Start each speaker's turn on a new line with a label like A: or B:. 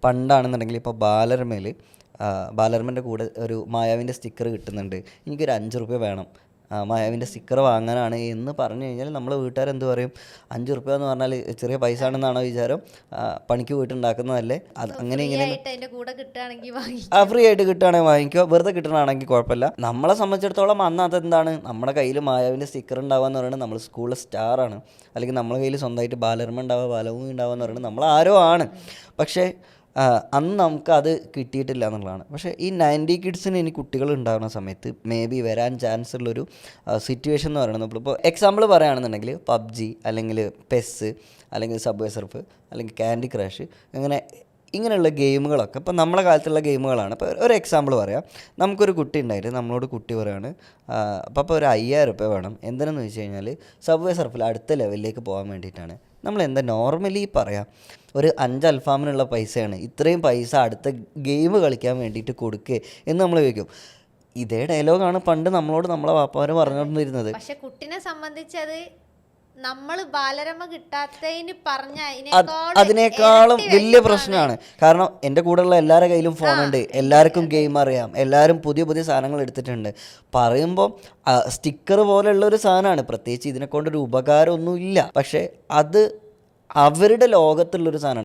A: പണ്ടാണെന്നുണ്ടെങ്കിൽ ഇപ്പോൾ ബാലരമയിൽ ബാലരമൻ്റെ കൂടെ ഒരു മായാവിൻ്റെ സ്റ്റിക്കർ കിട്ടുന്നുണ്ട്, എനിക്കൊരു 5 റുപ്യ വേണം മായാവിൻ്റെ സ്റ്റിക്കർ വാങ്ങാനാണ് എന്ന് പറഞ്ഞു കഴിഞ്ഞാൽ നമ്മൾ വീട്ടുകാരെന്ത് പറയും? 5 റുപ്യ എന്ന് പറഞ്ഞാൽ ചെറിയ പൈസ ആണെന്നാണോ വിചാരം? പണിക്ക് പോയിട്ടുണ്ടാക്കുന്നതല്ലേ, അത് അങ്ങനെ ഇങ്ങനെ ഫ്രീ ആയിട്ട് കിട്ടുകയാണെങ്കിൽ വാങ്ങിക്കുക, വെറുതെ കിട്ടണമെങ്കിൽ കുഴപ്പമില്ല. നമ്മളെ സംബന്ധിച്ചിടത്തോളം അന്ന് അതെന്താണ്, നമ്മുടെ കയ്യിൽ മായാവിൻ്റെ സ്റ്റിക്കർ ഉണ്ടാവുക എന്ന് പറയുന്നത് നമ്മൾ സ്കൂളിലെ സ്റ്റാറാണ്, അല്ലെങ്കിൽ നമ്മുടെ കയ്യിൽ സ്വന്തമായിട്ട് ബാലരമ ഉണ്ടാവുക, ബാലഭൂമി ഉണ്ടാവുക എന്ന് പറയുന്നത് നമ്മൾ ആരോ ആണ്. പക്ഷേ അന്ന് നമുക്കത് കിട്ടിയിട്ടില്ല എന്നുള്ളതാണ്. പക്ഷേ ഈ 90 കിഡ്സിന് ഇനി കുട്ടികൾ ഉണ്ടാകുന്ന സമയത്ത് മേ ബി വരാൻ ചാൻസ് ഉള്ളൊരു സിറ്റുവേഷൻ എന്ന് പറയുന്നത്, നമ്മളിപ്പോൾ എക്സാമ്പിൾ പറയുകയാണെന്നുണ്ടെങ്കിൽ പബ്ജി അല്ലെങ്കിൽ പെസ് അല്ലെങ്കിൽ സബ്വേ സർഫ് അല്ലെങ്കിൽ ക്യാൻഡി ക്രാഷ് ഇങ്ങനെയുള്ള ഗെയിമുകളൊക്കെ ഇപ്പോൾ നമ്മളെ കാലത്തുള്ള ഗെയിമുകളാണ്. ഇപ്പോൾ ഒരു എക്സാമ്പിൾ പറയാം, നമുക്കൊരു കുട്ടി ഉണ്ടായിട്ട് നമ്മളോട് കുട്ടി പറയുകയാണ് അപ്പോൾ ഒരു 5000 റുപ്യ വേണം. എന്തിനെന്ന് വെച്ച് കഴിഞ്ഞാൽ സബ്വേ സർഫിൽ അടുത്ത ലെവലിലേക്ക് പോകാൻ വേണ്ടിയിട്ടാണ്. നമ്മൾ എന്താ നോർമലി പറയാം, ഒരു 5 അൽഫാമിനുള്ള പൈസയാണ്, ഇത്രയും പൈസ അടുത്ത ഗെയിം കളിക്കാൻ വേണ്ടിയിട്ട് കൊടുക്കുക എന്ന് നമ്മൾ ചോദിക്കും. ഇതേ ഡയലോഗാണ് പണ്ട് നമ്മളോട് നമ്മളെ വാപ്പാർ പറഞ്ഞുകൊണ്ടിരുന്നത്.
B: പക്ഷെ കുട്ടിനെ സംബന്ധിച്ചത് നമ്മൾ ബാലരമ കിട്ടാത്തതിന് പറഞ്ഞ
A: അതിനേക്കാളും വലിയ പ്രശ്നമാണ്. കാരണം എൻ്റെ കൂടെയുള്ള എല്ലാവരുടെ കയ്യിലും ഫോണുണ്ട്, എല്ലാവർക്കും ഗെയിം അറിയാം, എല്ലാവരും പുതിയ പുതിയ സാധനങ്ങൾ എടുത്തിട്ടുണ്ട്. പറയുമ്പോൾ സ്റ്റിക്കർ പോലെയുള്ള ഒരു സാധനമാണ്, പ്രത്യേകിച്ച് ഇതിനെക്കൊണ്ടൊരു ഉപകാരമൊന്നുമില്ല. പക്ഷേ അത് അവരുടെ ലോകത്തുള്ളൊരു സാധനമാണ്.